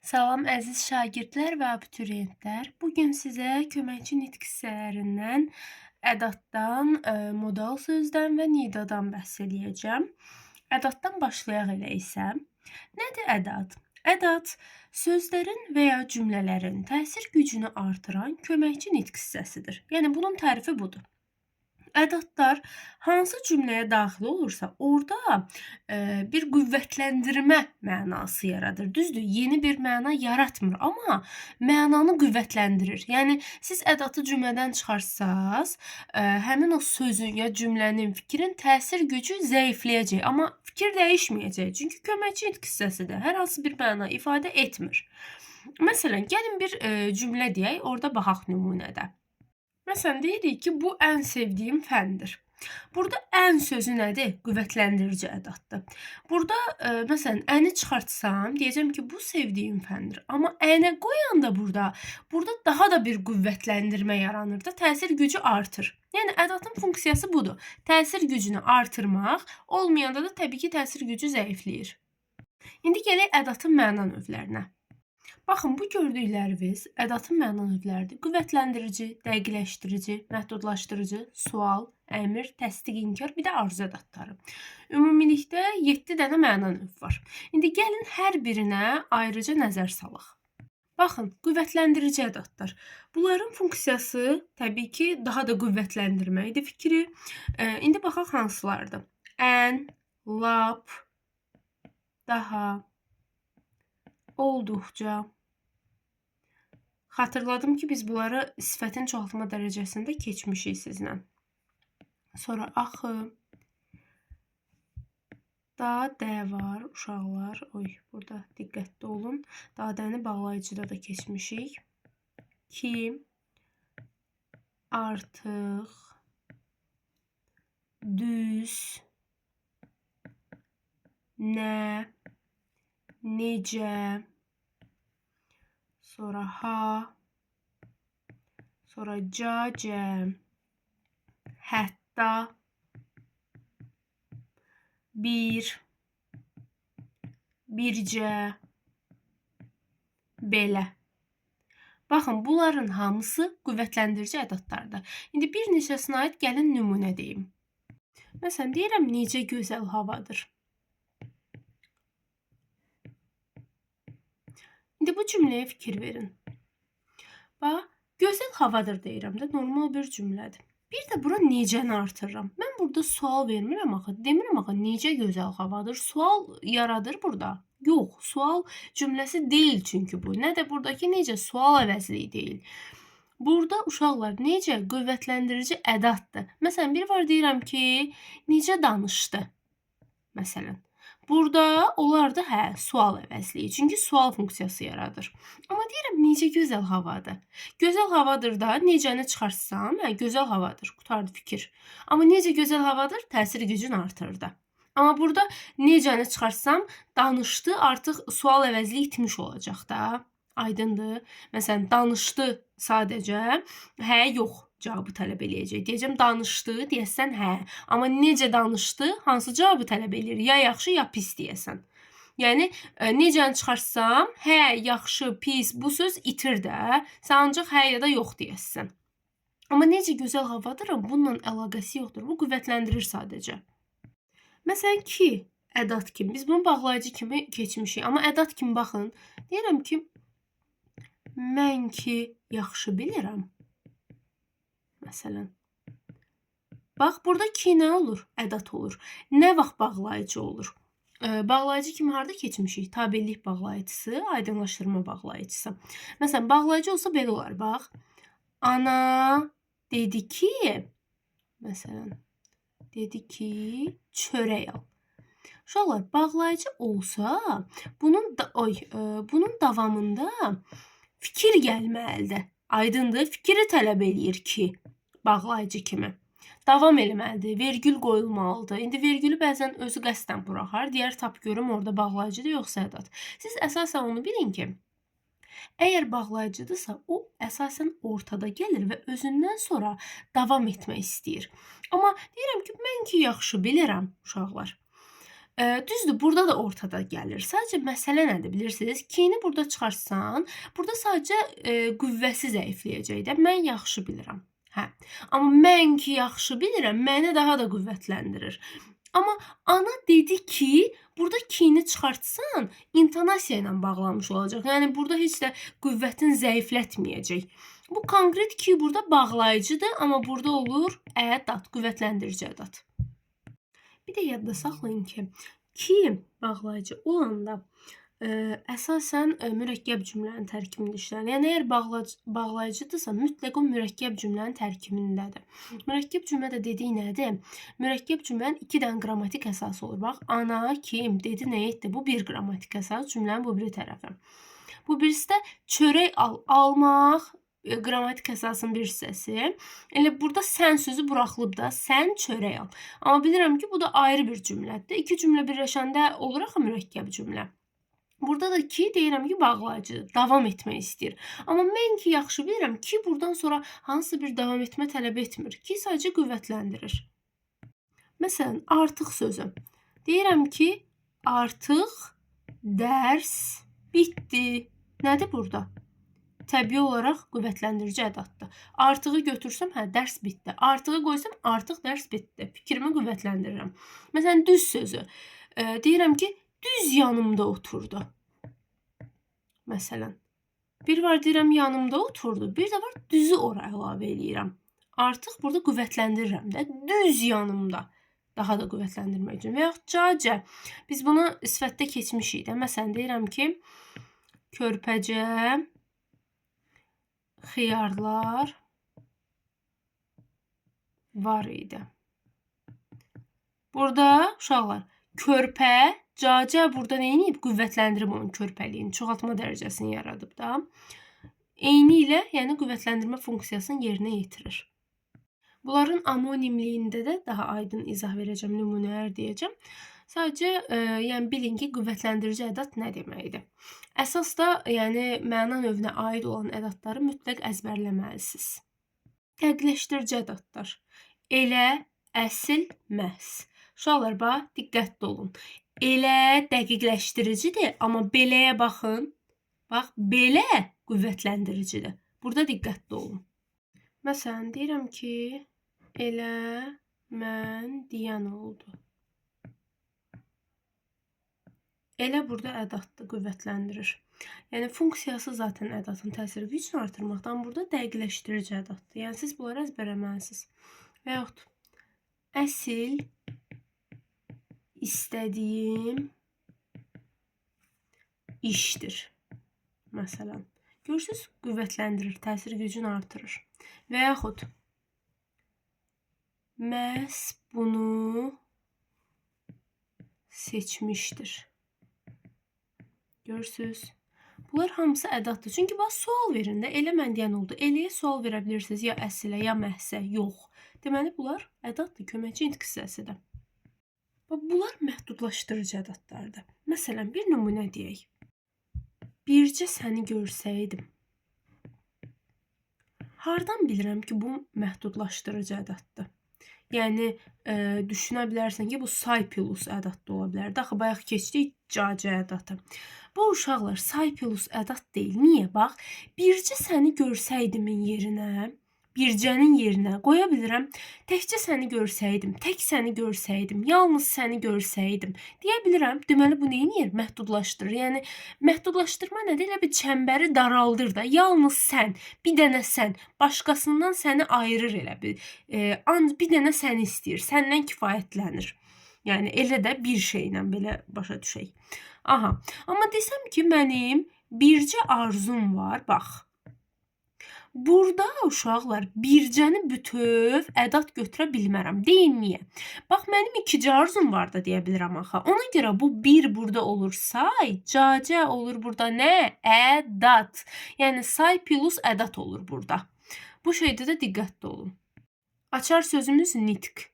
Salam əziz şagirdlər və abituriyentlər. Bugün sizə köməkçi nitq hissələrindən ədatdan, modal sözdən və nidadan bəhs eləyəcəm. Ədatdan başlayaq elə isə. Nədir ədat? Ədat sözlərin və ya cümlələrin təsir gücünü artıran köməkçi nitq hissəsidir. Yəni bunun tərifi budur. Ədatlar hansı cümləyə daxil olursa, orada bir qüvvətləndirmə mənası yaradır. Düzdür, yeni bir məna yaratmır, amma mənanı qüvvətləndirir. Yəni siz ədatı cümlədən çıxarsaz, həmin o sözün ya cümlənin, fikrin təsir gücü zəifləyəcək, amma fikir dəyişməyəcək. Çünki köməkçi nitq hissəsidir. Hər hansı bir məna ifadə etmir. Məsələn, gəlin bir cümlə deyək, orada baxaq nümunədə. Məsələn, deyirik ki, bu ən sevdiyim fəndir. Burada ən sözü nədir? Qüvvətləndirici ədatdır. Burada, məsələn, əni çıxartsam, deyəcəm ki, bu sevdiyim fəndir. Amma ənə qoyanda burada daha da bir qüvvətləndirmə yaranır da, təsir gücü artır. Yəni, ədatın funksiyası budur. Təsir gücünü artırmaq, olmayanda da təbii ki, təsir gücü zəifləyir. İndi gələk ədatın məna növlərinə. Baxın, bu gördükləriniz ədatın məna növləridir. Qüvvətləndirici, dəqiqləşdirici, məhdudlaşdırıcı, sual, əmr, təsdiq, inkar, bir də arzu ədatları. Ümumilikdə 7 dənə məna növü var. İndi gəlin hər birinə ayrıca nəzər salaq. Baxın, qüvvətlendirici ədatlar. Bunların funksiyası təbii ki, daha da qüvvətləndirməkdir fikri. İndi baxaq hansılardır? Ən, lap, daha, olduqca. Xatırladım ki, biz bunları sifətin çoxaltma dərəcəsində keçmişik sizlə. Sonra axı, dadə var, uşaqlar. Burada diqqətli olun. Dadəni bağlayıcıda da keçmişik. Ki, artıq, düz, nə, necə, sonra ha, sonra cəcə, hətta, bir, bircə, belə. Baxın, bunların hamısı qüvvətləndirici ədatlardır. İndi bir neçəsinə aid gəlin nümunə deyim. Məsələn, deyirəm, necə gözəl havadır. İndi bu cümləyə fikir verin. Bax, gözəl havadır deyirəm də, normal bir cümlədir. Bir də bura necəni artırıram. Mən burada sual vermirəm axı. Demirəm axı, necə gözəl havadır. Sual yaradır burada. Yox, sual cümləsi deyil çünki bu. Nə də buradakı necə sual əvəzliyi deyil. Burada uşaqlar necə qüvvətləndirici ədatdır. Məsələn, bir var deyirəm ki, necə danışdı. Məsələn. Burada olardı, sual əvəzliyi. Çünki sual funksiyası yaradır. Amma deyirəm, necə gözəl havadır. Gözəl havadır da, necəni çıxarsam, gözəl havadır. Qutardı fikir. Amma necə gözəl havadır, təsir gücün artır da. Amma burada necəni çıxarsam, danışdı, artıq sual əvəzliyi itmiş olacaq da. Aydındır. Məsələn, danışdı sadəcə, yox cavabı tələb eləyəcək. Deyəcəm, danışdı, deyəsən, Amma necə danışdı, hansı cavabı tələb eləyir? Ya yaxşı, ya pis deyəsən. Yəni, necəni çıxarsam, yaxşı, pis, bu söz itir də. Sən ancaq ya da yox deyəsən. Amma necə gözəl havadır, bununla əlaqəsi yoxdur. Bu qüvvətləndirir sadəcə. Məsələn ki, ədat kimi. Biz bunu bağlayıcı kimi keçmişik. Amma ədat kimi baxın. Deyirəm ki, mən ki, yaxşı bilirəm. Məsələn. Bax, burada ki, nə olur? Ədat olur. Nə vaxt bağlayıcı olur? Bağlayıcı kimi harada keçmişik? Tabellik bağlayıcısı, aydınlaşdırma bağlayıcısı. Məsələn, bağlayıcı olsa belə olar, bax. Ana dedi ki, məsələn, dedi ki, çörək al. Uşaqlar, bağlayıcı olsa, bunun davamında fikir gəlməlidir. Aydındır, fikri tələb eləyir ki, bağlayıcı kimi. Davam eləməlidir, vergül qoyulmalıdır. İndi vergülü bəzən özü qəsdən buraxar, deyər tap görüm orada bağlayıcıdır, yoxsa ədat. Siz əsasən onu bilin ki, əgər bağlayıcıdırsa, o əsasən ortada gəlir və özündən sonra davam etmək istəyir. Amma deyirəm ki, mən ki, yaxşı bilirəm, uşaqlar. Düzdür, burada da ortada gəlir. Sadəcə məsələ nədir bilirsiniz? Ki-ni burada çıxarsan, burada sadəcə qüvvəsi zəifləyəcək də. Mən yaxşı bilirəm. Hə. Amma mən ki yaxşı bilirəm, məni daha da qüvvətləndirir. Amma ana dedi ki, burada ki-ni çıxartsan, intonasiya ilə bağlanmış olacaq. Yəni burada heç də qüvvətin zəiflətməyəcək. Bu konkret ki burada bağlayıcıdır, amma burada olur ədat, qüvvətləndirici ədat. Bir də yadda saxlayın ki bağlayıcı olanda əsasən mürəkkəb cümlənin tərkibində işlənir. Yəni əgər bağlayıcıdırsa, mütləq o mürəkkəb cümlənin tərkibindədir. Mürəkkəb cümlə də dediyi nədir? Mürəkkəb cümlənin 2 dənə qrammatik əsası olur. Bax, ana, kim, dedi, nə etdi? Bu bir qrammatik əsas cümlənin bu biri tərəfi. Bu birisi də çörək almaq qrammatik əsasın bir hissəsi. Elə burada sən sözü buraxılıb da, sən çörək al. Amma bilirəm ki, bu da ayrı bir cümlədir. İki cümlə birləşəndə olur axı mürəkkəb cümlə. Burada da ki, deyirəm ki, bağlayıcı, davam etmək istəyir. Amma mən ki, yaxşı bilirəm ki, buradan sonra hansısa bir davam etmə tələb etmir. Ki, sadəcə qüvvətləndirir. Məsələn, artıq sözü. Deyirəm ki, artıq dərs bitdi. Nədir burada? Təbii olaraq qüvvətləndirici ədatdır. Artığı götürsəm, hə, dərs bitdi. Artığı qoysam, artıq dərs bitdi. Fikrimi qüvvətləndirirəm. Məsələn, düz sözü. Deyirəm ki, düz yanımda oturdu. Məsələn. Bir var deyirəm yanımda oturdu. Bir də var düzü ora əlavə eləyirəm. Artıq burada qüvvətləndirirəm də. Düz yanımda. Daha da qüvvətləndirmək üçün. Və yaxud cacə. Biz bunu sifətdə keçmişik də. Məsələn, deyirəm ki, körpəcə xiyarlar var idi. Burada uşaqlar körpə, cacə burada nə edib? Qüvvətləndirib onun körpəliyini, çoxaltma dərəcəsini yaradıb da. Eyni ilə, yəni qüvvətləndirmə funksiyasını yerinə yetirir. Bunların anonimliyində də daha aydın izah verəcəm, nümunələr deyəcəm. Sadəcə, yəni bilin ki, qüvvətləndirici ədat nə deməkdir? Əsas da, yəni məna növünə aid olan ədatları mütləq əzbərləməlisiniz. Dəqiqləşdirici ədatlar. Elə, əsl, məhz. Uşaqlar, bax, diqqətli olun. Elə dəqiqləşdiricidir, amma beləyə baxın. Bax, belə qüvvətləndiricidir. Burada diqqətli olun. Məsələn, deyirəm ki, elə mən deyən oldu. Elə burada ədatdır, qüvvətləndirir. Yəni, funksiyası zaten ədatın təsir gücünü artırmaqdan burada dəqiqləşdirici ədatdır. Yəni, siz bunları əzbərləməlisiniz. Və yaxud, əsl istədiyim işdir. Məsələn, görürsünüz, qüvvətləndirir, təsir gücünü artırır. Və yaxud, məhz bunu seçmişdir. Görürsünüz? Bunlar hamısı ədatdır. Çünki bax, sual verin də, elə mən deyən oldu. Eləyə sual verə bilirsiniz, ya əslə, ya məhsə, yox. Deməli, bunlar ədatdır, köməkçi intq hissəsidir. Bunlar məhdudlaşdırıcı ədatlardır. Məsələn, bir nümunə deyək. Bircə səni görsəydim. Hardan bilirəm ki, bu məhdudlaşdırıcı ədatdır? Yəni, düşünə bilərsən ki, bu say plus ədatda ola bilər. Axı, bayaq keçdik cacə ədatı. Bu, uşaqlar, say plus ədat deyil. Niyə? Bax, bircə səni görsəydimin yerinə, bircənin yerinə qoya bilirəm. Təkcə səni görsəydim, tək səni görsəydim, yalnız səni görsəydim deyə bilirəm. Deməli, bu neyini məhdudlaşdırır? Yəni, məhdudlaşdırma nədir? Elə bir çəmbəri daraldır da. Yalnız sən, bir dənə sən, başqasından səni ayırır elə bir. Bir dənə səni istəyir, səndən kifayətlənir. Yəni, elə də bir şeylə belə başa düşək. Aha, amma desəm ki, mənim bircə arzum var, bax. Burada uşaqlar bircəni bütöv ədat götürə bilmərəm. Deyin niyə? Bax, mənim ikicə arzum var da deyə bilirəm axı. Ona görə bu bir burada olur say, cacə olur burada nə? Ədat. Yəni say plus ədat olur burada. Bu şeydə də diqqətli olun. Açar sözümüz nitq.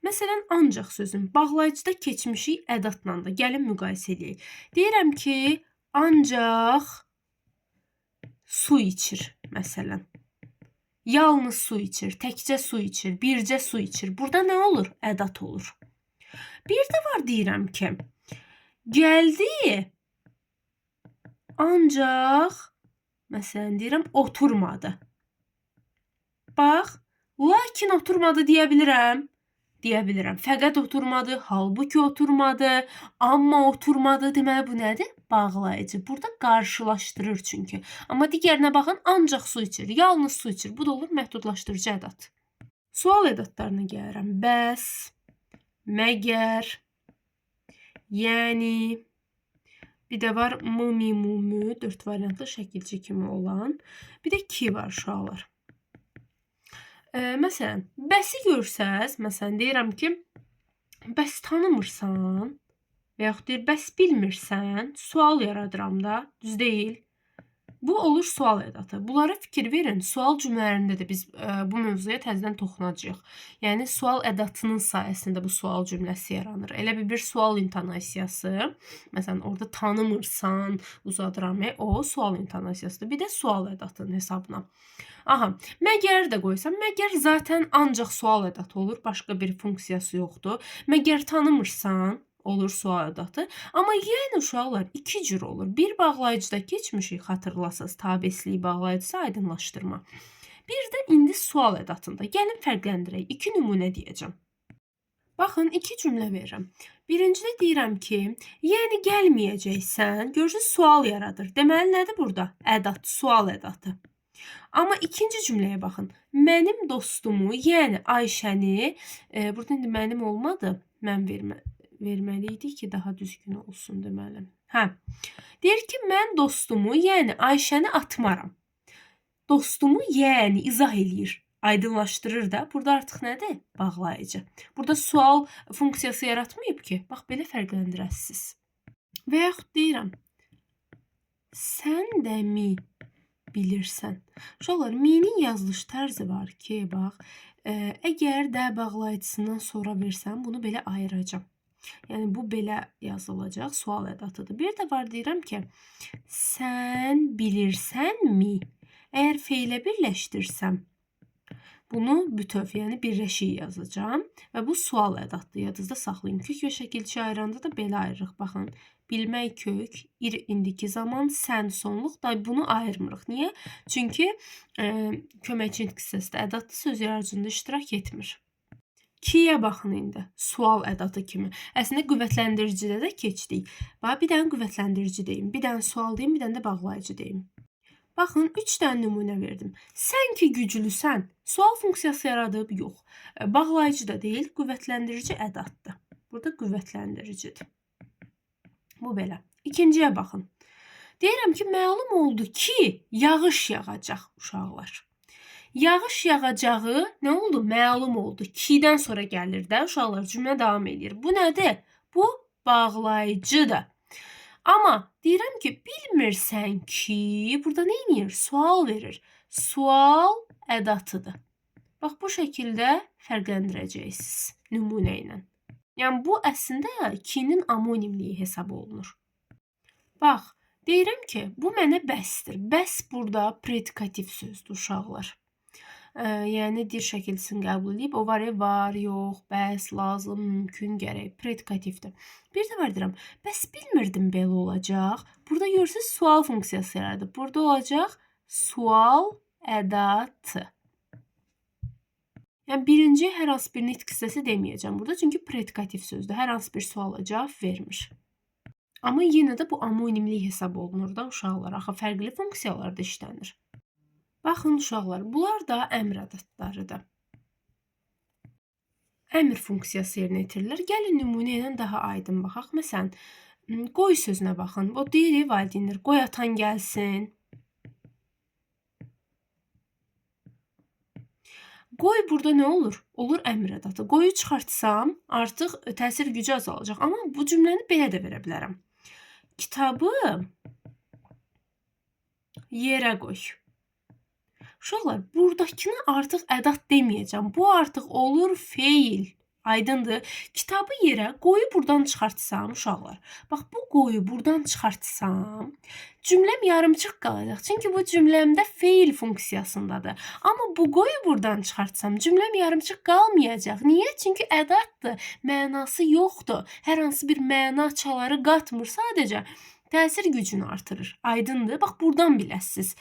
Məsələn, ancaq sözün bağlayıcıda keçmişik ədatla da. Gəlin müqayisə edək. Deyirəm ki, ancaq su içir, məsələn. Yalnız su içir, təkcə su içir, bircə su içir. Burada nə olur? Ədat olur. Bir də var deyirəm ki, gəldi, ancaq məsələn deyirəm oturmadı. Bax, lakin oturmadı deyə bilirəm. Deyə bilirəm. Fəqət oturmadı, halbuki oturmadı, amma oturmadı. Deməli bu nədir? Bağlayıcı. Burada qarşılaşdırır çünki. Amma digərinə baxın, ancaq su içir, yalnız su içir. Bu da olur məhdudlaşdırıcı ədat. Sual ədatlarına gəlirəm. Bəs, məgər, yəni, bir də var mı, mü, 4 variantlı şəkilçi kimi olan. Bir də ki var uşaqlar. Məsələn, bəsi görsəz, məsələn deyirəm ki, bəs tanımırsan və yaxud deyir, bəs bilmirsən, sual yaradıram da, düz deyil. Bu olur sual ədatı. Bunlara fikir verin. Sual cümlələrində də biz bu mövzuya təzədən toxunacağıq. Yəni sual ədatının sayəsində bu sual cümləsi yaranır. Elə bir sual intonasiyası. Məsələn, orada tanımırsan, uzadıram, o sual intonasiyasıdır. Bir də sual ədatının hesabına. Aha, məgər də qoysam, məgər zaten ancaq sual ədatı olur, başqa bir funksiyası yoxdur. Məgər tanımırsan, olur sual ədatı. Amma yəni uşaqlar iki cür olur. Bir bağlayıcıda keçmişik, xatırlasınız, tabesliyi bağlayıcısı aydınlaşdırma. Bir də indi sual ədatında. Gəlin fərqləndirək. 2 nümunə deyəcəm. Baxın, 2 cümlə verirəm. Birincidə deyirəm ki, yəni gəlməyəcəksən, görürsünüz sual yaradır. Deməli nədir burada? Ədat, sual ədatı. Amma ikinci cümləyə baxın. Mənim dostumu, yəni Ayşəni, burada indi mənim olmadı, mən verməli idi ki, daha düzgün olsun deməli. Hə. Deyir ki, mən dostumu, yəni Ayşəni atmaram. Dostumu, yəni izah eləyir, aydınlaşdırır da. Burada artıq nədir? Bağlayıcı. Burada sual funksiyası yaratmayıb ki, bax belə fərqləndirəsiniz. Və yaxud deyirəm, sən də mi bilirsən? Uşaqlar, minin yazılış tərzi var ki, bax, əgər də bağlayıcısından sonra versən, bunu belə ayıracam. Yəni, bu belə yazılacaq, sual ədatıdır. Bir də var, deyirəm ki, sən bilirsənmi? Əgər feylə birləşdirsəm, bunu bütöv, yəni birləşik yazacağım və bu sual ədatdır. Yadınızda saxlayın. Kök və şəkilçi ayıranda da belə ayırırıq. Baxın, bilmək kök, indiki zaman, sən sonluq da bunu ayırmırıq. Niyə? Çünki köməkçi nitq hissəsində ədatlı söz yaradıcında iştirak etmir. Kiyə baxın indi, sual ədatı kimi. Əslində qüvvətləndiricidə də keçdik. Bax, bir dənə qüvvətləndirici deyim, bir dənə sual deyim, bir dənə də bağlayıcı deyim. Baxın, 3 dənə nümunə verdim. Sən ki güclüsən, sual funksiyası yaradıb, yox. Bağlayıcı da deyil, qüvvətləndirici ədatdır. Burada qüvvətləndiriciddir. Bu belə. İkinciyə baxın. Deyirəm ki, məlum oldu ki, yağış yağacaq uşaqlar. Yağış yağacağı nə oldu? Məlum oldu. Ki-dən sonra gəlir də uşaqlar, cümlə davam edir. Bu nədir? Bu bağlayıcıdır. Amma deyirəm ki, bilmirsən ki, burada nə edir? Sual verir. Sual ədatıdır. Bax, bu şəkildə fərqləndirəcəksiniz nümunə ilə. Yəni, bu əslində ki-nin amonimliyi hesab olunur. Bax, deyirəm ki, bu mənə bəsdir. Bəs burada predikativ sözdür uşaqlar. Yəni, dir şəkilçisini qəbul edib, o var, yox, bəs, lazım, mümkün, gərək, predikativdir. Bir də var deyirəm, bəs bilmirdim belə olacaq. Burada görürsünüz, sual funksiyası yaradır. Burada olacaq sual ədatı. Yəni, birinci hər hansı bir nitq hissəsi deməyəcəm burada, çünki predikativ sözdür. Hər hansı bir suala cavab vermir. Amma yenə də bu amonimlik hesab olunur da uşaqlar. Axı, fərqli funksiyalarda işlənir. Baxın uşaqlar, bunlar da əmr ədatlarıdır. Əmr funksiyası yerinə yetirilir. Gəlin nümunə ilə daha aydın baxaq. Məsələn, qoy sözünə baxın. O deyir, valideynlər, qoy atan gəlsin. Qoy burada nə olur? Olur əmr ədatı. Qoyu çıxartsam, artıq təsir gücü azalacaq. Amma bu cümləni belə də verə bilərəm. Kitabı yerə qoy. Uşaqlar, buradakını artıq ədat deməyəcəm. Bu artıq olur feil. Aydındır. Kitabı yerə qoyu buradan çıxartsam uşaqlar. Bax bu qoyu buradan çıxartsam, cümləm yarımçıq qalacaq. Çünki bu cümləmdə feil funksiyasındadır. Amma bu qoyu buradan çıxartsam, cümləm yarımçıq qalmayacaq. Niyə? Çünki ədatdır. Mənası yoxdur. Hər hansı bir məna çaları qatmır. Sadəcə təsir gücünü artırır. Aydındır. Bax buradan biləsiniz.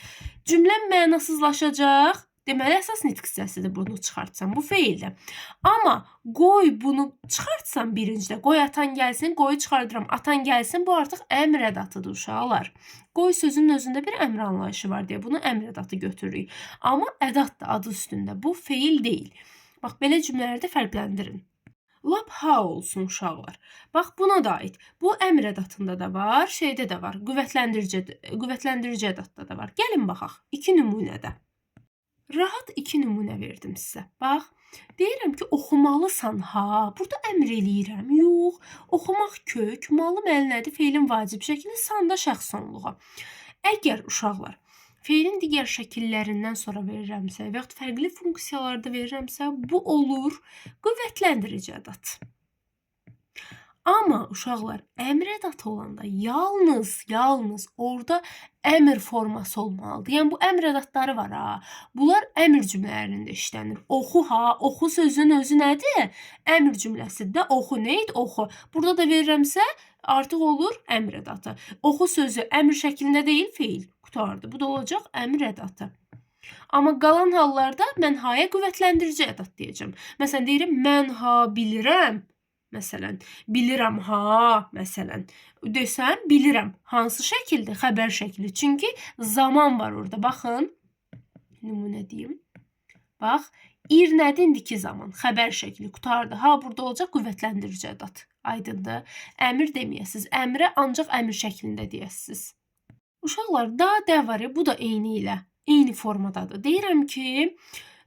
Cümləm mənasızlaşacaq. Deməli əsas nitq hissəsidir bunu çıxartsam. Bu feildir. Amma qoy bunu çıxartsam birincidə, qoy atan gəlsin, qoyu çıxardıram, atan gəlsin, bu artıq əmr ədatıdır uşaqlar. Qoy sözünün özündə bir əmr anlayışı var deyə bunu əmr ədatı götürürük. Amma ədatdır adı üstündə. Bu feil deyil. Bax belə cümlələri də fərqləndirin. Lap ha olsun uşaqlar. Bax buna da aid. Bu əmr ədatında da var, şeydə də var. Qüvvətlendirici ədatda da var. Gəlin baxaq. 2 nümunədə. Rahat 2 nümunə verdim sizə. Bax, deyirəm ki, oxumalısan ha. Burada əmr eləyirəm. Yox, oxumaq kök, malım əlinədir, feilin vacib şəkli, sanda şəxs sonluğa. Əgər uşaqlar feilin digər şəkillərindən sonra verirəmsə və yaxud fərqli funksiyalarda verirəmsə, bu olur qüvvətlendirici ədat. Amma uşaqlar əmr ədatı olanda yalnız orada əmr forması olmalıdır. Yəni bu əmr ədatları var ha. Bunlar əmr cümlələrində işlənir. Oxu ha, oxu sözünün özü nədir? Əmr cümləsində oxu neydi? Oxu. Burada da verirəmsə artıq olur əmr ədatı. Oxu sözü əmr şəklində deyil, feil. Qutardı. Bu da olacaq əmr ədatı. Amma qalan hallarda mən haya qüvvətlendirici ədat deyəcəm. Məsələn deyirəm mən ha bilirəm. Məsələn, bilirəm ha, məsələn. Desəm, bilirəm. Hansı şəkildə? Xəbər şəkli. Çünki zaman var orada. Baxın. Nümunə deyim. Bax, irnədindir ki zaman. Xəbər şəkli. Qutardı. Ha, burada olacaq qüvvətlendirici ədat. Aydındır. Əmr deməyəsiniz. Əmrə ancaq əmr şəklində deyəsiniz. Uşaqlar, da, də var. Bu da eyni ilə. Eyni formadadır. Deyirəm ki,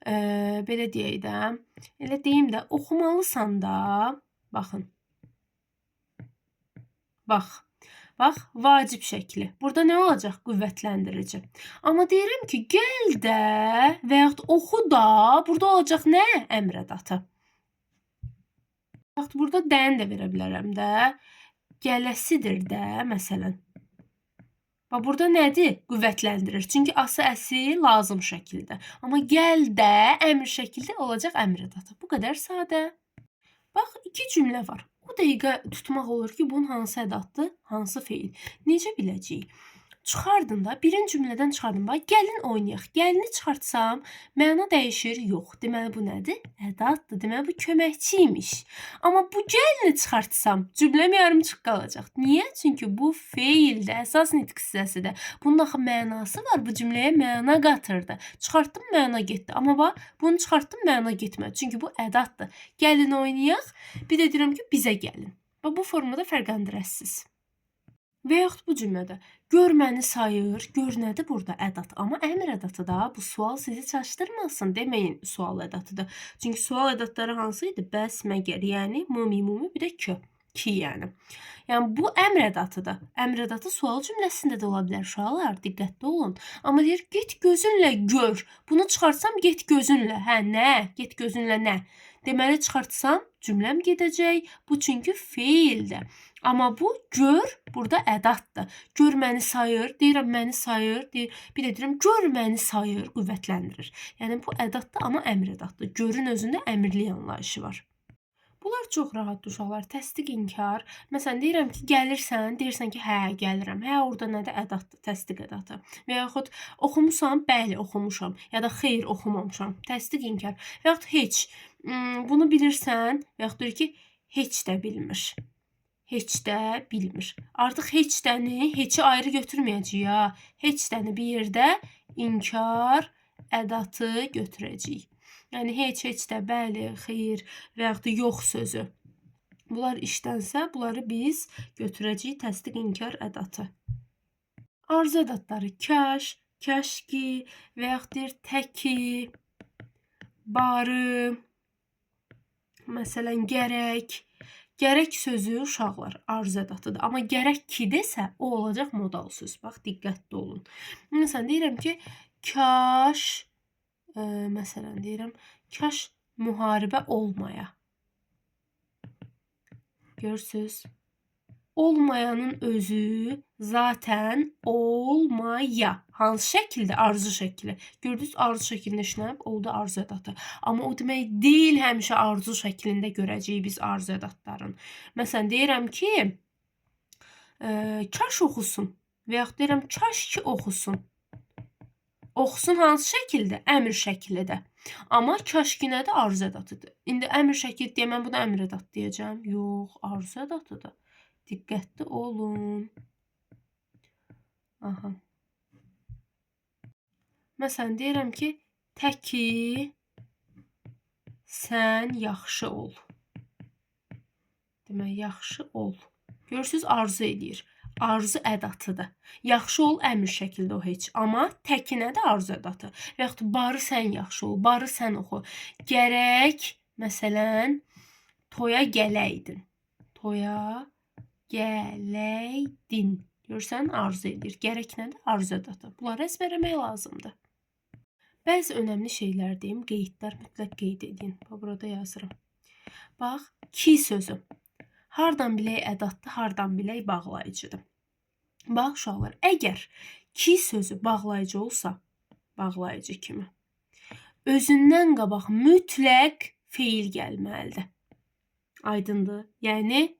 belə deyək də. Elə deyim də, oxumalısan da. Baxın. Bax, vacib şəkli. Burada nə olacaq? Qüvvətlendirici. Amma deyirəm ki, gəl də və yaxud oxu da, burada olacaq nə? Əmr ədatı. Baxın, burada dən də verə bilərəm də. Gələsidir də, məsələn. Bax, burada nədir? Qüvvətləndirir. Çünki ası əsi lazım şəkildə. Amma gəl də əmr şəkildə olacaq əmr ədatı. Bu qədər sadə. Bax, 2 cümlə var. O dəqiqə tutmaq olur ki, bunun hansı ədatdır, hansı feil. Necə biləcəyik? Çıxardın da, birinci cümlədən çıxardın. Bax, gəlin oynayaq. Gəlini çıxartsam, məna dəyişir. Yox. Deməli, bu nədir? Ədatdır. Deməli, bu köməkçi imiş. Amma bu gəlini çıxartsam, cümləm yarımçıq qalacaq. Niyə? Çünki bu feildir, əsas nitq hissəsidir. Bunun axı mənası var. Bu cümləyə məna qatırdı. Çıxartdım, məna getdi. Amma bax, bunu çıxartdım, məna getmədi. Çünki bu ədatdır. Gəlin oynayaq. Bir də deyirəm ki, bizə gəlin. Bax, bu formada fərqləndirəsiniz. Və yaxud bu cümlədə gör məni sayır, gör nədir burada ədat. Amma əmr ədatı da bu sual sizi çaşdırmasın. Deməyin sual ədatıdır. Çünki sual ədatları hansı idi? Bəs, məgər, yəni mumi, bir də ki yəni. Yəni bu əmr ədatıdır. Əmr ədatı sual cümləsində də ola bilər uşaqlar, diqqətli olun. Amma deyir get gözünlə gör. Bunu çıxartsam get gözünlə. Hə, nə? Get gözünlə nə? Deməli çıxartsam cümləm gedəcək. Bu çünki feildir. Amma bu gör burada ədatdır. Gör məni sayır, deyirəm məni sayır, bir də deyirəm gör məni sayır, qüvvətləndirir. Yəni bu ədatdır, amma əmr ədatdır. Görün özündə əmrli anlayışı var. Bunlar çox rahatdır uşaqlar. Təsdiq, inkar. Məsələn deyirəm ki, gəlirsən, deyirsən ki, hə, gəlirəm. Hə, orada nədir? Ədatdır, təsdiq ədatı. Və yaxud oxumusan, bəli, oxumuşam. Ya da xeyr, oxumamışam. Təsdiq, inkar. Və yaxud heç. Bunu bilirsən, və yaxud deyir ki, heç də bilmir. Heç də bilmir. Artıq heç dəni, heçi ayrı götürməyəcəyik ha. Heç dəni bir yerdə inkar ədatı götürəcəyik. Yəni heç də, bəli, xeyr və yaxud da yox sözü. Bunlar işlənsə, bunları biz götürəcəyik təsdiq, inkar ədatı. Arzu ədatları kaş, kəşki və yaxud deyir təki, barı, məsələn gərək. Gərək sözü uşaqlar arzu ədatıdır. Amma gərək ki desə, o olacaq modal söz. Bax, diqqətli olun. Məsələn, deyirəm ki, kaş, məsələn, deyirəm, kaş müharibə olmaya. Görürsüz? Olmayanın özü zaten olmaya. Hansı şəkildə? Arzu şəkli. Gördünüz, arzu şəklində işlənib, oldu arzu ədatı. Amma o demək deyil, həmişə arzu şəklində görəcəyik biz arzu ədatların. Məsələn, deyirəm ki, kaş oxusun və yaxud deyirəm, kaş ki oxusun. Oxusun hansı şəkildə? Əmr şəklidə. Amma kaş ki nədir? Arzu ədatıdır. İndi əmr şəkli deyə mən buna əmr ədat deyəcəm. Yox, arzu ədatıdır. Diqqətli olun. Aha. Məsələn, deyirəm ki, təki sən yaxşı ol. Demək, yaxşı ol. Görürsüz, arzu edir. Arzu ədatıdır. Yaxşı ol əmr şəkildə o heç. Amma təki nədir? Arzu ədatı. Və yaxud barı sən yaxşı ol, barı sən oxu. Gərək, məsələn, toya gələydin. Toya gələydin. Görürsən, arzu edir. Gərək nədir? Arzu ədatı. Bunları əzbərləmək lazımdır. Bəzi önəmli şeylər deyim, qeydlər mütləq qeyd edin. Burada yazıram. Bax, ki sözü. Hardan bilək ədatdır, hardan bilək bağlayıcıdır. Bax, uşaqlar, əgər ki sözü bağlayıcı olsa, bağlayıcı kimi, özündən qabaq mütləq feil gəlməlidir. Aydındır. Yəni,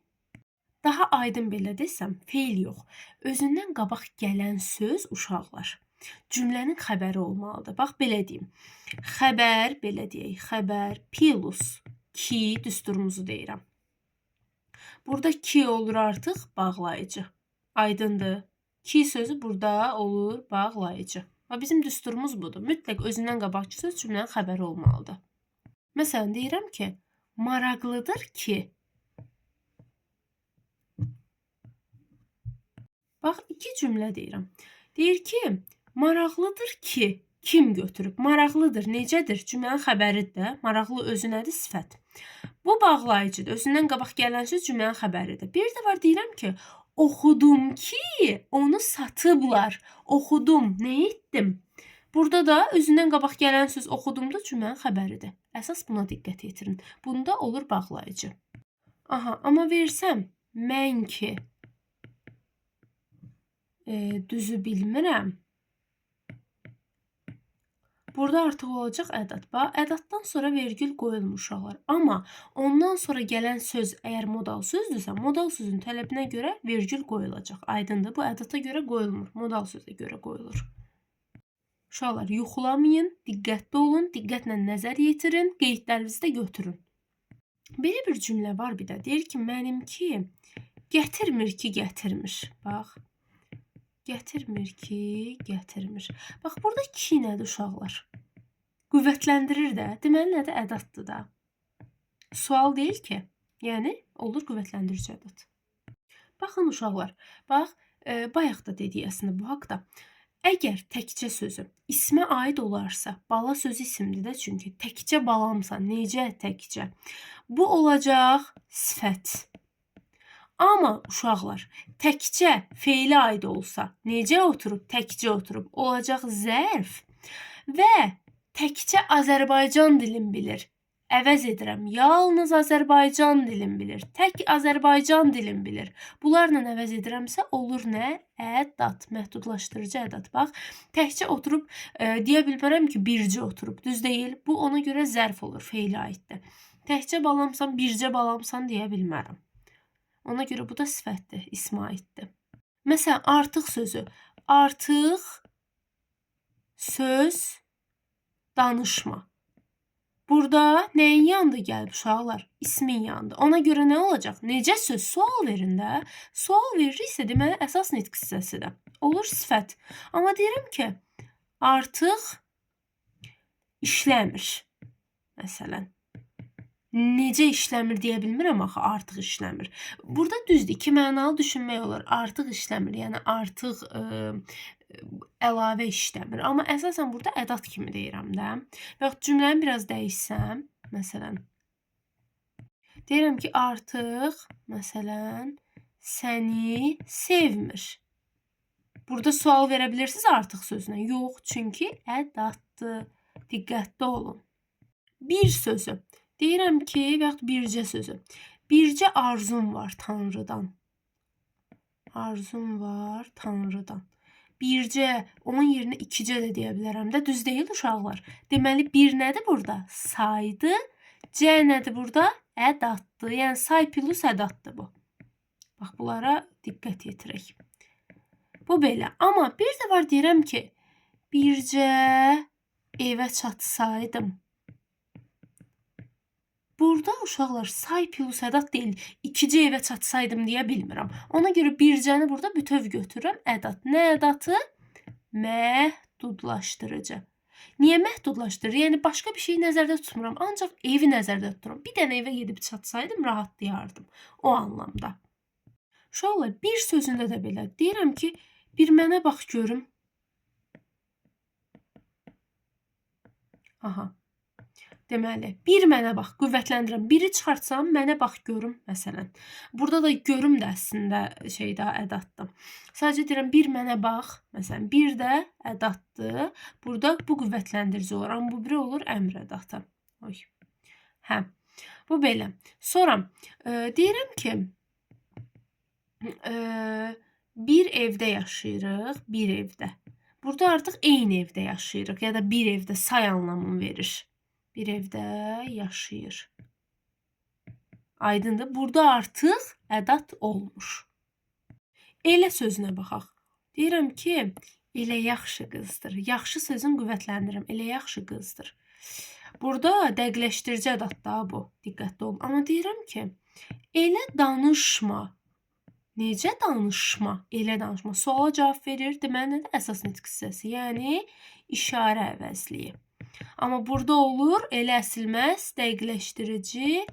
daha aydın belə desəm, feil yox. Özündən qabaq gələn söz uşaqlar cümlənin xəbəri olmalıdır. Bax, belə deyim. Xəbər, belə deyək, xəbər plus ki düsturumuzu deyirəm. Burada ki olur artıq bağlayıcı. Aydındır. Ki sözü burada olur bağlayıcı. Bizim düsturumuz budur. Mütləq özündən qabaqçı söz cümlənin xəbəri olmalıdır. Məsələn, deyirəm ki, maraqlıdır ki. Bax, iki cümlə deyirəm. Deyir ki, maraqlıdır ki, kim götürüb? Maraqlıdır, necədir? Cümlənin xəbəridir də. Maraqlı özü nədir? Sifət. Bu bağlayıcıdır. Özündən qabaq gələn söz cümlənin xəbəridir. Bir də var, deyirəm ki, oxudum ki, onu satıblar. Oxudum, nə etdim? Burada da özündən qabaq gələn söz oxudumda cümlənin xəbəridir. Əsas buna diqqət yetirin. Bunda olur bağlayıcı. Aha, amma versəm, mən ki, düzü bilmirəm. Burada artıq olacaq ədat. Bax, ədatdan sonra vergül qoyulmuş uşaqlar. Amma ondan sonra gələn söz əgər modal sözdürsə, modal sözün tələbinə görə vergül qoyulacaq. Aydındır. Bu ədata görə qoyulmur. Modal sözə görə qoyulur. Uşaqlar, yuxulamayın, diqqətli olun, diqqətlə nəzər yetirin, qeydlərinizi də götürün. Belə bir cümlə var bir də. Deyir ki, mənimki gətirmir ki, gətirmir. Bax. Gətirmir ki, gətirmir. Bax, burada ki nədir uşaqlar? Qüvvətləndirir də. Deməli, nədir? Ədatdır da. Sual deyil ki. Yəni, olur qüvvətləndirici ədat. Baxın, uşaqlar. Bax, bayaq da dedik əslində bu haqda. Əgər təkcə sözü ismə aid olarsa, bala sözü isimdir də çünki. Təkcə balamsa, necə təkcə? Bu olacaq sifət. Amma uşaqlar, təkcə feilə aid olsa, necə oturub, təkcə oturub, olacaq zərf və təkcə Azərbaycan dilin bilir. Əvəz edirəm, yalnız Azərbaycan dilin bilir, tək Azərbaycan dilin bilir. Bunlarla əvəz edirəmsə, olur nə? Ədat, məhdudlaşdırıcı ədat. Bax, təkcə oturub, deyə bilmərəm ki, bircə oturub, düz deyil. Bu, ona görə zərf olur, feilə aiddir. Təkcə balamsan, bircə balamsan deyə bilmərəm. Ona görə bu da sifətdir, ismə aiddir. Məsələn, artıq sözü. Artıq söz danışma. Burada nəyin yanında gəlib uşaqlar? İsmin yanında. Ona görə nə olacaq? Necə söz? Sual verin də. Sual veririksə, deməli, əsas nitq hissəsidir. Olur sifət. Amma deyirəm ki, artıq işləmir. Məsələn. Necə işləmir deyə bilmirəm axı, artıq işləmir. Burada düzdür, iki mənalı düşünmək olur. Artıq işləmir, yəni artıq əlavə işləmir. Amma əsasən burada ədat kimi deyirəm də. Və yaxud cümləni biraz dəyişsəm, məsələn, deyirəm ki, artıq, məsələn, səni sevmir. Burada sual verə bilirsiniz artıq sözünə. Yox, çünki ədatdır. Diqqətli olun. Bir sözü. Deyirəm ki, və yaxud bircə sözü. Bircə arzum var Tanrıdan. Arzum var Tanrıdan. Bircə, onun yerinə ikicə də deyə bilərəm də. Düz deyil uşaqlar. Deməli, bir nədir burada? Saydı. C nədir burada? Ədatdır. Yəni, say plus ədatdır bu. Bax, bunlara diqqət yetirək. Bu belə. Amma bir də var deyirəm ki, bircə evə çatsaydım. Burada uşaqlar say plus ədat deyil. İkici evə çatsaydım deyə bilmirəm. Ona görə bircəni burada bütöv götürürəm. Ədat. Nə ədatı? Məhdudlaşdırıcı. Niyə məhdudlaşdırır? Yəni başqa bir şeyi nəzərdə tutmuram. Ancaq evi nəzərdə tuturam. Bir dənə evə gedib çatsaydım rahatlayardım. O anlamda. Uşaqlar bir sözündə də belə. Deyirəm ki, bir mənə bax görüm. Aha. Deməli, bir mənə bax, qüvvətləndirəm. Biri çıxartsam, mənə bax görüm, məsələn. Burada da görüm də əslində ədatdır. Sadəcə deyirəm, bir mənə bax, məsələn, bir də ədatdır. Burada bu qüvvətləndirici olur, amma bu biri olur əmr ədatı. Oy. Hə, bu belə. Sonra deyirəm ki, bir evdə yaşayırıq, bir evdə. Burada artıq eyni evdə yaşayırıq ya da bir evdə say anlamını verir. Bir evdə yaşayır. Aydındır. Burada artıq ədat olmuş. Elə sözünə baxaq. Deyirəm ki, elə yaxşı qızdır. Yaxşı sözün qüvvətləndirirəm. Elə yaxşı qızdır. Burada dəqiqləşdirici ədat da bu. Diqqətli olun. Amma deyirəm ki, elə danışma. Necə danışma? Elə danışma. Suala cavab verir. Deməli, nədir əsas nitq hissəsi? Yəni, işarə əvəzliyi. Amma burada olur, elə əsilməz, dəqiqləşdirici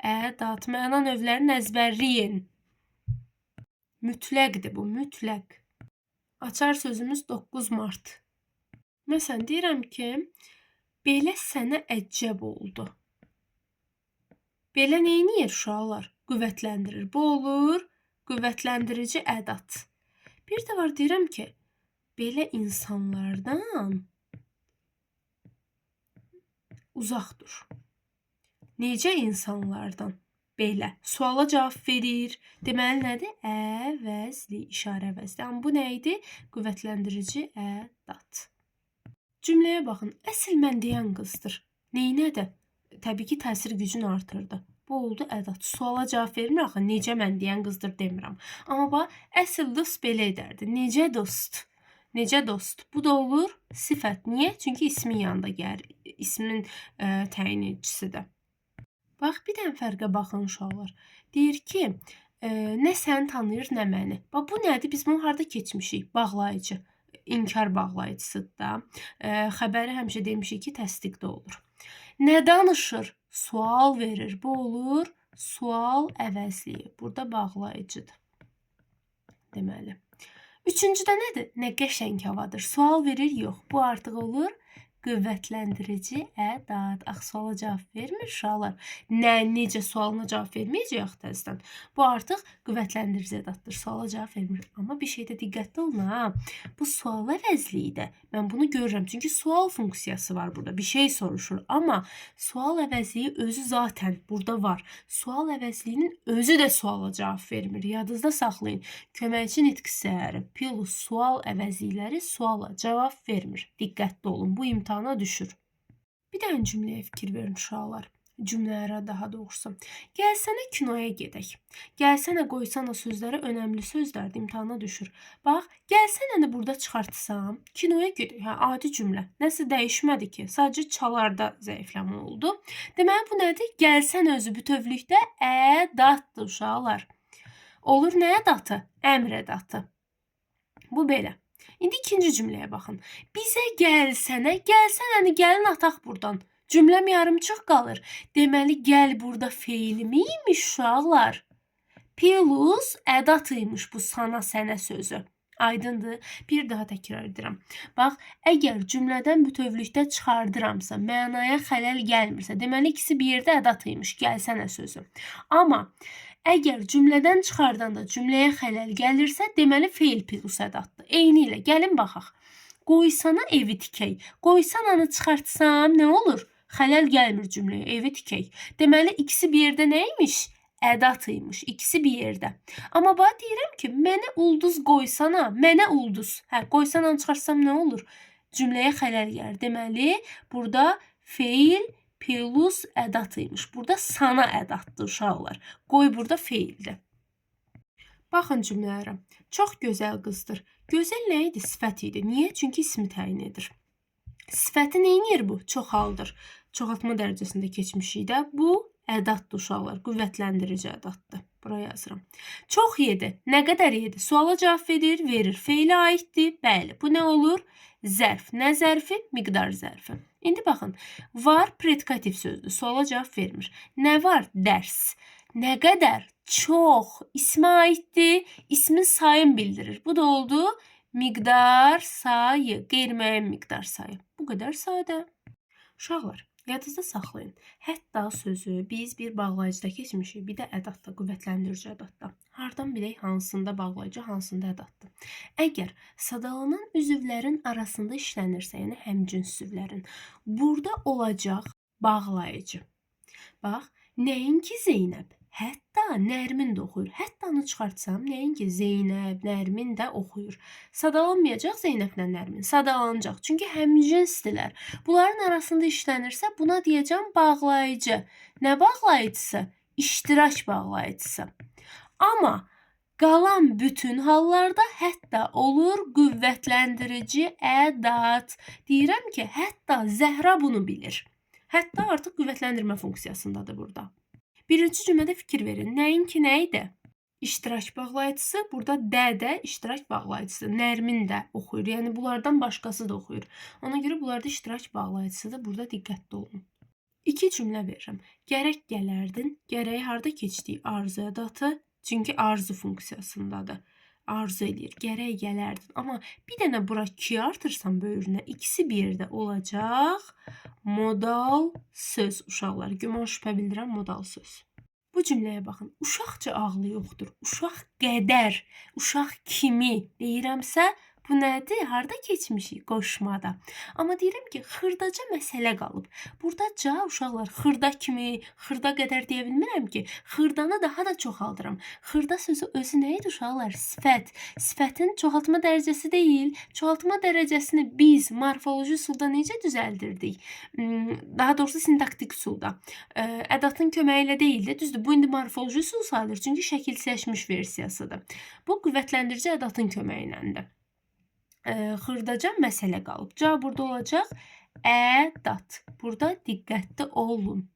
ədat. Məna növlərini əzbərləyin. Mütləqdir bu, mütləq. Açar sözümüz 9 mart. Məsələn, deyirəm ki, belə sənə əcəb oldu. Belə neyniyir uşaqlar? Qüvvətləndirir. Bu olur, qüvvətləndirici ədat. Bir də var, deyirəm ki, belə insanlardan uzaq dur. Necə insanlardan? Belə. Suala cavab verir. Deməli nədir? Əvəzli, işarə əvəzli. Amma bu nə idi? Qüvvətləndirici ədat. Cümləyə baxın. Əsl mən deyən qızdır. Neynədir? Təbii ki, təsir gücünü artırdı. Bu oldu ədat. Suala cavab vermir axı. Necə mən deyən qızdır demirəm. Amma bax, əsl dost belə edərdi. Necə dost? Necə dost? Bu da olur sifət. Niyə? Çünki ismin yanında gəlir. İsmin təyin edicisidir. Bax, bir dənə fərqə baxın uşaqlar. Deyir ki, nə səni tanıyır, nə məni. Bax, bu nədir? Biz bunu harada keçmişik? Bağlayıcı. İnkar bağlayıcısıdır da. Xəbəri həmişə demişik ki, təsdiqdə olur. Nə danışır? Sual verir. Bu olur sual əvəzliyi. Burada bağlayıcıdır. Deməli. Üçüncüdə nədir? Nə qəşəng havadır. Sual verir, yox. Bu artıq olur qüvvətləndirici ədat. Axı, suala cavab vermir uşaqlar. Necə sualına cavab verməyəcək təzədən. Bu artıq qüvvətləndirici ədatdır. Suala cavab vermir. Amma bir şeydə diqqətli olun ha. Bu sual əvəzliyidir. Mən bunu görürəm. Çünki sual funksiyası var burada. Bir şey soruşur. Amma sual əvəzliyi özü zaten burada var. Sual əvəzliyinin özü də suala cavab vermir. Yadınızda saxlayın. Köməkçi nitq hissələri plus sual əvəzlikləri suala cavab vermir. Diqqətli olun. Bu imtahana düşür. Bir dənə cümləyə fikir verin uşaqlar. Cümlələrə daha doğrusu. Gəlsənə kinoya gedək. Gəlsənə qoysana sözləri önəmli sözlərdir, imtahana düşür. Bax, gəlsənəni burada çıxartsam, kinoya gedək. Hə, adi cümlə. Nəsə dəyişmədi ki, sadəcə çalarda zəifləmə oldu. Deməli, bu nədir? Gəlsən özü bütövlükdə ədatdır uşaqlar. Olur nə ədatı? Əmr ədatı. Bu belə. İndi ikinci cümləyə baxın. Bizə gəlsənəni gəlin ataq buradan. Cümləm yarımçıq qalır. Deməli, gəl burada feilimi imiş uşaqlar. Plus ədat imiş bu sana, sənə sözü. Aydındır. Bir daha təkrar edirəm. Bax, əgər cümlədən bütövlükdə çıxardıramsa, mənaya xələl gəlmirsə, deməli, ikisi bir yerdə ədat imiş, gəlsənə sözü. Amma əgər cümlədən çıxardanda cümləyə xələl gəlirsə, deməli, feil plus ədatdır. Eyni ilə, gəlin baxaq. Qoysana evi tikək. Qoysananı çıxartsam, nə olur? Xələl gəlmir cümləyə, evi tikək. Deməli, ikisi bir yerdə nə imiş? ədat imiş. İkisi bir yerdə. Amma bax deyirəm ki, mənə ulduz qoysana, mənə ulduz. Hə, qoysana çıxarsam nə olur? Cümləyə xələl gəlir. Deməli, burada feil plus ədat imiş. Burada sana ədatdır uşaqlar. Qoy burada feildir. Baxın cümlələrə. Çox gözəl qızdır. Gözəl nə idi? Sifət idi. Niyə? Çünki ismi təyin edir. Sifəti neynir bu? Çoxaldır. Çoxaltma dərəcəsində keçmişik də. Bu ədatdır uşaqlar. Qüvvətlendirici ədatdır. Buraya yazıram. Çox yedi. Nə qədər yedi? Suala cavab verir. Feilə aiddir. Bəli. Bu nə olur? Zərf. Nə zərfi? Miqdar zərfi. İndi baxın. Var predikativ sözdür. Suala cavab vermir. Nə var? Dərs. Nə qədər? Çox. İsmə aiddir. İsmin sayını bildirir. Bu da oldu. Miqdar sayı. Qeyri-müəyyən miqdar sayı. Bu qədər sadə. Uşaqlar, yadınızda saxlayın. Hətta sözü biz bir bağlayıcıda keçmişik, bir də ədatda, qüvvətlendirici ədatda. Hardan bilək hansında bağlayıcı, hansında ədatdır. Əgər sadalanan üzvlərin arasında işlənirsə, yəni həmcins üzvlərin, burada olacaq bağlayıcı. Bax, nəinki Zeynəb, hətta Nərmin də oxuyur. Həttanı çıxartsam, nəinki Zeynəb, Nərmin də oxuyur. Sadalanmayacaq Zeynəblə Nərmin, sadalanacaq. Çünki həmcinsdirlər. Bunların arasında işlənirsə, buna deyəcəm bağlayıcı. Nə bağlayıcısı? İştirak bağlayıcısı. Amma qalan bütün hallarda hətta olur qüvvətlendirici ədat. Deyirəm ki, hətta Zəhra bunu bilir. Hətta artıq qüvvətləndirmə funksiyasındadır burada. Birinci cümlədə fikir verin. Nəinki nə idi? İştirak bağlayıcısı. Burada də iştirak bağlayıcısı. Nərmin də oxuyur. Yəni bunlardan başqası da oxuyur. Ona görə bunlarda iştirak bağlayıcısıdır. Burada diqqətli olun. İki cümlə verirəm. Gərək gələrdin. Gərəyi harda keçdiyi arzu ədatı. Çünki arzu funksiyasındadır. Arzu edir. Gərək gələrdin. Amma bir dənə bura ki artırsan böyrünə. İkisi bir yerdə olacaq. Modal söz uşaqlar. Güman şübhə bildirən modal söz. Bu cümləyə baxın. Uşaqca ağlı yoxdur. Uşaq qədər, uşaq kimi deyirəmsə, bu nədir? Harda keçmişik? Qoşmada. Amma deyirəm ki, xırdaca məsələ qalıb. Buradaca uşaqlar xırda kimi, xırda qədər deyə bilmirəm ki, xırdanı daha da çoxaldıram. Xırda sözü özü nə idi uşaqlar? Sifət. Sifətin çoxaltma dərəcəsi deyil. Çoxaltma dərəcəsini biz morfoloji üsulda necə düzəldirdik? Daha doğrusu sintaktik üsulda. Ədatın köməyi ilə deyil də, düzdür. Bu indi morfoloji üsul sayılır. Çünki şəkilsizləşmiş versiyasıdır. Bu qüvvətləndirici ədatın köməyi iləndir. Xırdaca məsələ qalıb. Cavab burada olacaq ədat. Burada diqqətli olun.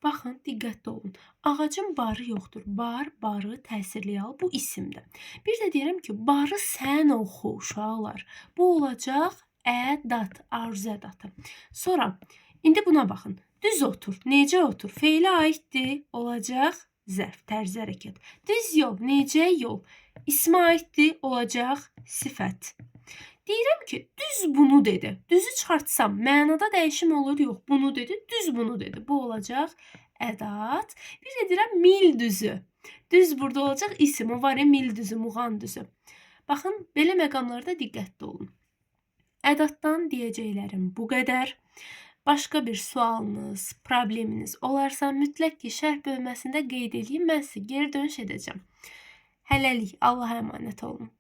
Baxın, diqqətli olun. Ağacın barı yoxdur. Barı təsirli al. Bu isimdir. Bir də deyirəm ki, barı sən oxu uşaqlar. Bu olacaq ədat, arzu ədatı. Sonra, indi buna baxın. Düz otur. Necə otur? Feilə aiddir. Olacaq zərf, tərzi hərəkət. Düz yol. Necə yol? İsmə aiddir. Olacaq sifət. Deyirəm ki, düz bunu dedi. Düzü çıxartsam, mənada dəyişim olur, yox. Bunu dedi, düz bunu dedi. Bu olacaq ədat. Bir də deyirəm mil düzü. Düz burada olacaq isim. O var ya, mil düzü, muğan düzü. Baxın, belə məqamlarda diqqətli olun. Ədatdan deyəcəklərim bu qədər. Başqa bir sualınız, probleminiz olarsa mütləq ki, şərh bölməsində qeyd edeyim. Mən sizə geri dönüş edəcəm. Hələlik, Allaha əmanət olun.